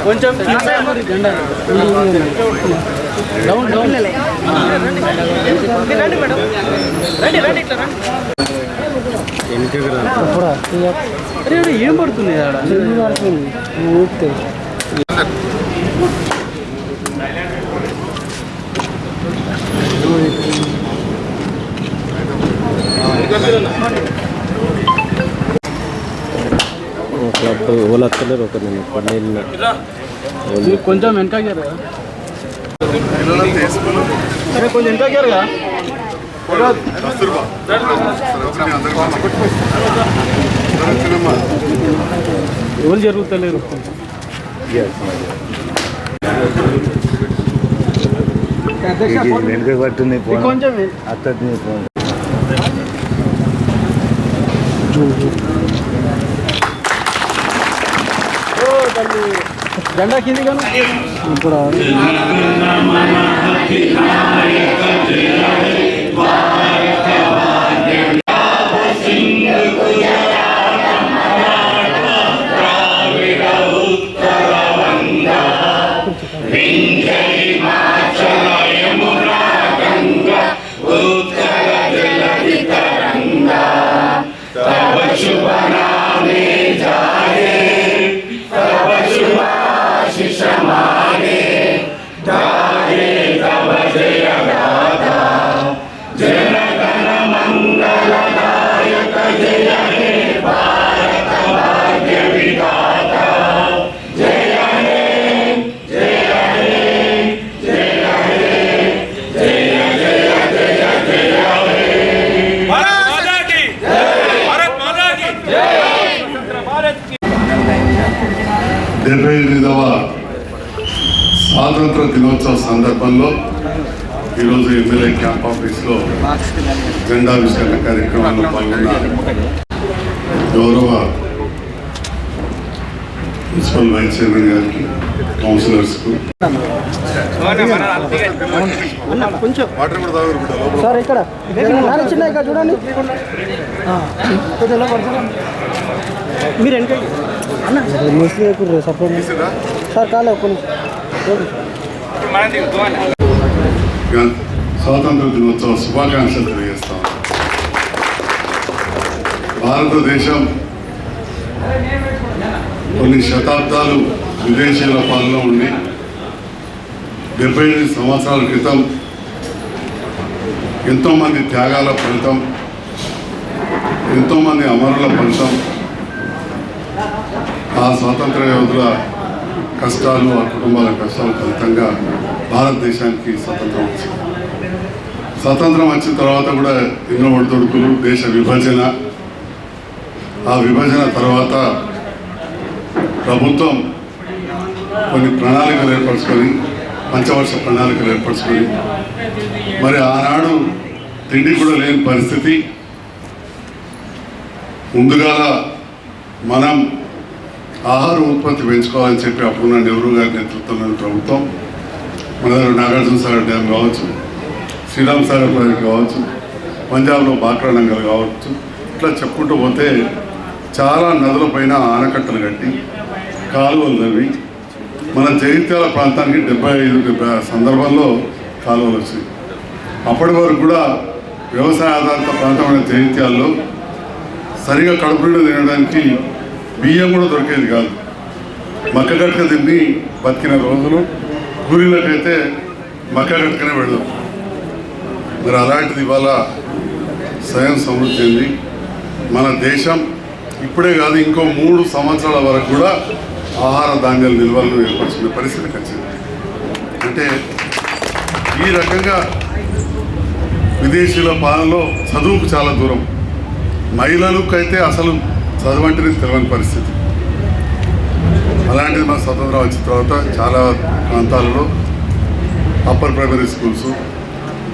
కొంచెం ఏం పడుతుంది ఓలత్తలేరు ఒక కొంచెం వెనకారు కొంచెం వెనకారుగా ఎవరు జరుగుతలేరు వెనుక పట్టుంది కొంచెం అత్తని జెండా కింది కానీ ఇప్పుడు స్వాతంత్ర దినోత్సవ సందర్భంలో ఈరోజు ఎమ్మెల్యే క్యాంప్ ఆఫీస్లో జెండావిష్కరణ కార్యక్రమంలో పాల్గొన్న గౌరవ మున్సిపల్ వైస్ చైర్మన్ గారికి, కౌన్సిలర్స్కు సార్ ఇక్కడ చిన్న ఇక్కడ చూడండి మీరు వెనక సపోర్ట్ సార్ కాలే స్వాతంత్ర దినోత్సవ శుభాకాంక్షలు తెలియజేస్తాం. భారతదేశం కొన్ని శతాబ్దాలు విదేశీయుల పాలన ఉండి 75 సంవత్సరాల క్రితం ఎంతోమంది త్యాగాల ఫలితం, ఎంతోమంది అమరుల ఫలితం, ఆ స్వాతంత్ర యోధుల కష్టాలు, ఆ కుటుంబాల కష్టాల ఫలితంగా భారతదేశానికి స్వతంత్రం వచ్చింది. స్వతంత్రం వచ్చిన తర్వాత కూడా ఎన్నో ఒడిదుడుకులు, దేశ విభజన, ఆ విభజన తర్వాత ప్రభుత్వం కొన్ని ప్రణాళికలు ఏర్పరచుకొని, పంచవర్ష ప్రణాళికలు ఏర్పరచుకొని, మరి ఆనాడు తిండి కూడా లేని పరిస్థితి. ముందుగా మనం ఆహార ఉత్పత్తి పెంచుకోవాలని చెప్పి అప్పుడున్న నెహ్రూ గారి నేతృత్వంలోని ప్రభుత్వం మన దగ్గర నాగార్జున సాగర్ డ్యామ్ కావచ్చు, శ్రీరామ్ సాగర్ ప్రాజెక్ట్ కావచ్చు, పంజాబ్లో బాక్రా నంగల్ కావచ్చు, ఇట్లా చెప్పుకుంటూ పోతే చాలా నదుల పైన ఆనకట్టలు కట్టి కాలువలు తవ్వి మన జగిత్యాల ప్రాంతానికి 75 సందర్భంలో కాలువలు వచ్చాయి. అప్పటి వరకు కూడా వ్యవసాయ ఆధారిత ప్రాంతమైన జగిత్యాల్లో సరిగా కడుపు నిండా తినడానికి బియ్యం కూడా దొరికేది కాదు. మక్క గట్క తిని బతికిన రోజులు, కూలీలకైతే మక్క గట్కనే పెడదాం. మరి అలాంటిది ఇవాళ స్వయం సమృద్ధి చెంది మన దేశం ఇప్పుడే కాదు ఇంకో 3 సంవత్సరాల వరకు కూడా ఆహార ధాన్యాల నిల్వలను ఏర్పరచుకునే పరిస్థితికి వచ్చింది. అంటే ఈ రకంగా విదేశీయుల పాలనలో చదువుకు చాలా దూరం, మహిళలకు అయితే అసలు చదువంటేనే తెలియని పరిస్థితి. అలాంటిది మన స్వతంత్రం వచ్చిన తర్వాత చాలా ప్రాంతాలలో అప్పర్ ప్రైమరీ స్కూల్స్,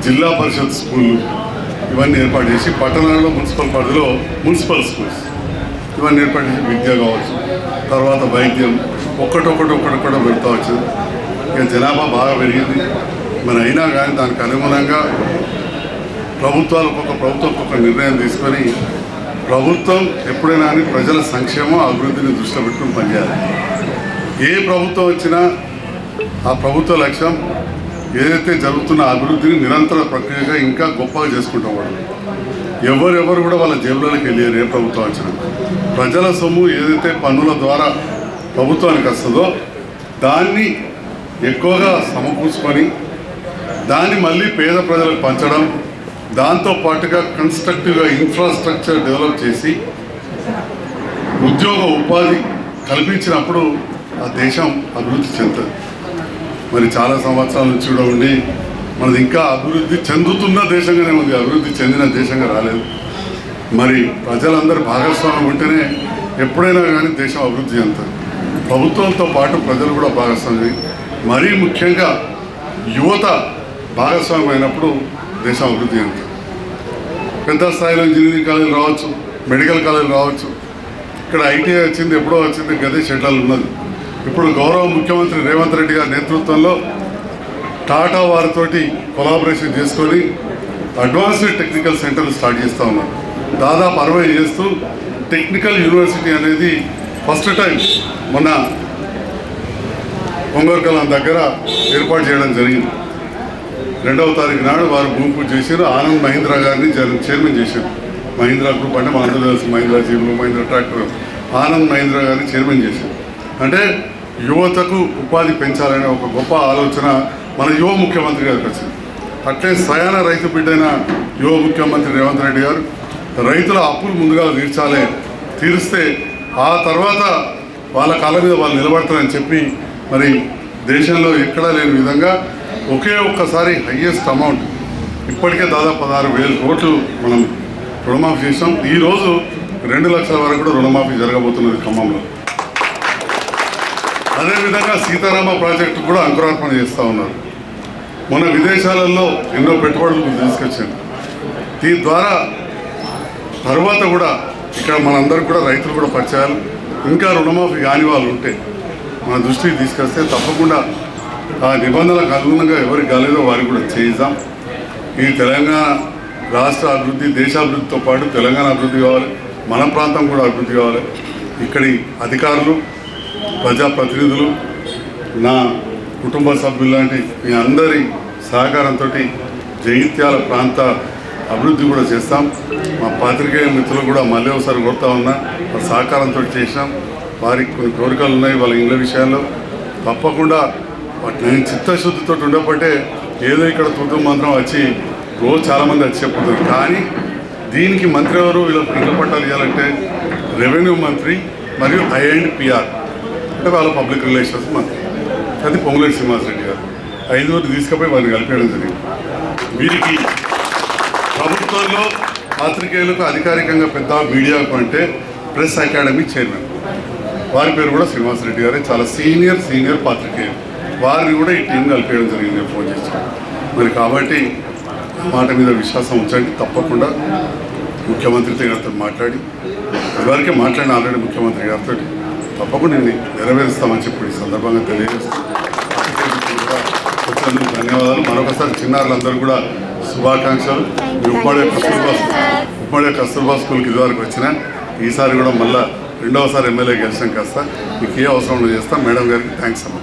జిల్లా పరిషత్ స్కూళ్ళు ఇవన్నీ ఏర్పాటు చేసి పట్టణాల్లో మున్సిపల్ పరిధిలో మున్సిపల్ స్కూల్స్ ఇవన్నీ ఏర్పాటు చేసి విద్య కావచ్చు, తర్వాత వైద్యం ఒక్కటొక్కటి పెడతా వచ్చింది. ఇక జనాభా బాగా పెరిగింది. మరి అయినా కానీ దానికి అనుగుణంగా ప్రభుత్వాలు ఒక్కొక్క నిర్ణయం తీసుకొని ప్రభుత్వం ఎప్పుడైనా కానీ ప్రజల సంక్షేమం అభివృద్ధిని దృష్టిలో పెట్టుకుని పనిచేయాలి. ఏ ప్రభుత్వం వచ్చినా ఆ ప్రభుత్వ లక్ష్యం ఏదైతే జరుగుతున్న అభివృద్ధిని నిరంతర ప్రక్రియగా ఇంకా గొప్పగా చేసుకుంటాం. వాళ్ళు ఎవరెవరు కూడా వాళ్ళ జేబులలోకి వెళ్ళారు. ఏ ప్రభుత్వం వచ్చినా ప్రజల సొమ్ము ఏదైతే పన్నుల ద్వారా ప్రభుత్వానికి వస్తుందో దాన్ని ఎక్కువగా సమకూర్చుకొని దాన్ని మళ్ళీ పేద ప్రజలకు పంచడం, దాంతో పాటుగా కన్స్ట్రక్టివ్గా ఇన్ఫ్రాస్ట్రక్చర్ డెవలప్ చేసి ఉద్యోగ ఉపాధి కల్పించినప్పుడు ఆ దేశం అభివృద్ధి చెందుతుంది. మరి చాలా సంవత్సరాల నుంచి కూడా ఉండి మనది ఇంకా అభివృద్ధి చెందుతున్న దేశంగానే ఉంది, అభివృద్ధి చెందిన దేశంగా రాలేదు. మరి ప్రజలందరూ భాగస్వామ్యం ఉంటేనే ఎప్పుడైనా కానీ దేశం అభివృద్ధి చెందుతుంది. ప్రభుత్వంతో పాటు ప్రజలు కూడా భాగస్వామ్యం, మరీ ముఖ్యంగా యువత భాగస్వామ్యం అయినప్పుడు దేశం అభివృద్ధి చెందుతుంది. పెద్ద స్థాయిలో ఇంజనీరింగ్ కాలేజీలు రావచ్చు, మెడికల్ కాలేజీలు రావచ్చు. ఇక్కడ ఐటీఐ వచ్చింది, ఎప్పుడో వచ్చింది, గదే షెడ్యూల్ ఉన్నది. ఇప్పుడు గౌరవ ముఖ్యమంత్రి రేవంత్ రెడ్డి గారి నేతృత్వంలో టాటా వారితోటి కొలాబరేషన్ చేసుకొని అడ్వాన్స్డ్ టెక్నికల్ సెంటర్లు స్టార్ట్ చేస్తూ ఉన్నారు. దాదాపు 60 చేస్తూ టెక్నికల్ యూనివర్సిటీ అనేది ఫస్ట్ టైం మొన్న పొంగర్కలం దగ్గర ఏర్పాటు చేయడం జరిగింది. 2వ తారీఖు నాడు వారు భూమి పూజ చేశారు. ఆనంద్ మహీంద్రా గారిని చైర్మన్ చేశారు. మహీంద్రా గ్రూప్ అంటే మనందరూ తెలుసు, మహీంద్రా జీవులు, మహీంద్రా ట్రాక్టర్. ఆనంద్ మహీంద్రా గారిని చైర్మన్ చేశారు. అంటే యువతకు ఉపాధి పెంచాలనే ఒక గొప్ప ఆలోచన మన యువ ముఖ్యమంత్రి గారికి వచ్చింది. అట్లే స్వయాన రైతు బిడ్డైన యువ ముఖ్యమంత్రి రేవంత్ రెడ్డి గారు రైతుల అప్పులు ముందుగా తీరిస్తే ఆ తర్వాత వాళ్ళ కాళ్ళ మీద వాళ్ళు నిలబడతారని చెప్పి మరి దేశంలో ఎక్కడా లేని విధంగా ఒక్కసారి హయ్యెస్ట్ అమౌంట్ ఇప్పటికే దాదాపు 16,000 కోట్లు మనం రుణమాఫీ చేసాం. ఈరోజు 2 లక్షల వరకు కూడా రుణమాఫీ జరగబోతున్నది ఖమ్మంలో. అదేవిధంగా సీతారామ ప్రాజెక్టు కూడా అంకురార్పణ చేస్తూ ఉన్నారు. మన విదేశాలలో ఎన్నో పెట్టుబడులు తీసుకొచ్చారు. దీని ద్వారా తర్వాత కూడా ఇక్కడ మనందరికీ కూడా రైతులు కూడా పరిచయాలు, ఇంకా రుణమాఫీ కాని వాళ్ళు ఉంటే మన దృష్టికి తీసుకొస్తే తప్పకుండా ఆ నిబంధనలకు అనుగుణంగా ఎవరికి కాలేదో వారికి కూడా చేయిద్దాం. ఈ తెలంగాణ రాష్ట్ర అభివృద్ధి, దేశాభివృద్ధితో పాటు తెలంగాణ అభివృద్ధి కావాలి, మన ప్రాంతం కూడా అభివృద్ధి కావాలి. ఇక్కడి అధికారులు, ప్రజాప్రతినిధులు, నా కుటుంబ సభ్యులు లాంటి మీ అందరి సహకారంతో జగిత్యాల ప్రాంత అభివృద్ధి కూడా చేస్తాం. మా పాత్రికేయ మిత్రులు కూడా మళ్ళీ ఒకసారి కోరుతా ఉన్నా, సహకారంతో చేసినాం. వారికి కొన్ని కోరికలు ఉన్నాయి వాళ్ళ ఇళ్ళ విషయాల్లో. తప్పకుండా నేను చిత్తశుద్ధితో ఉండబట్టే ఏదో ఇక్కడ తూతు మంత్రం వచ్చి రోజు చాలామంది వచ్చి చెప్పుతారు. కానీ దీనికి మంత్రి ఎవరు, వీళ్ళకి ఇళ్ళ పట్టాలు ఇవ్వాలంటే రెవెన్యూ మంత్రి మరియు ఐ&PR అంటే వాళ్ళ పబ్లిక్ రిలేషన్స్ మంత్రి, అది పొంగులేటి శ్రీనివాసరెడ్డి గారు. 5 తీసుకుపోయి వారిని కలిపేయడం జరిగింది. వీరికి ప్రభుత్వంలో పాత్రికేయులకు అధికారికంగా పెద్ద మీడియాకు అంటే ప్రెస్ అకాడమీ చైర్మన్, వారి పేరు కూడా శ్రీనివాసరెడ్డి గారే. చాలా సీనియర్ పాత్రికేయులు, వారిని కూడా ఈ టీం కలిపేయడం జరిగింది ఫోన్ చేసి. మరి కాబట్టి మాట మీద విశ్వాసం ఉంచండి. తప్పకుండా ముఖ్యమంత్రి గారితో మాట్లాడి, ఇదివరకే మాట్లాడిన ఆల్రెడీ ముఖ్యమంత్రి గారితో, తప్పకుండా నేను నెరవేరుస్తామని చెప్పి ఈ సందర్భంగా తెలియజేస్తాను. వచ్చినందుకు ధన్యవాదాలు. మరొకసారి చిన్నారులందరూ కూడా శుభాకాంక్షలు. ఉమ్మడి కస్తూర్బా స్కూల్కి ఇదివరకు వచ్చిన, ఈసారి కూడా మళ్ళీ 2వ సారి ఎమ్మెల్యే గెలిచాం కాస్త మీకు ఏ అవసరం చేస్తాం. మేడం గారికి థ్యాంక్స్ అమ్మా.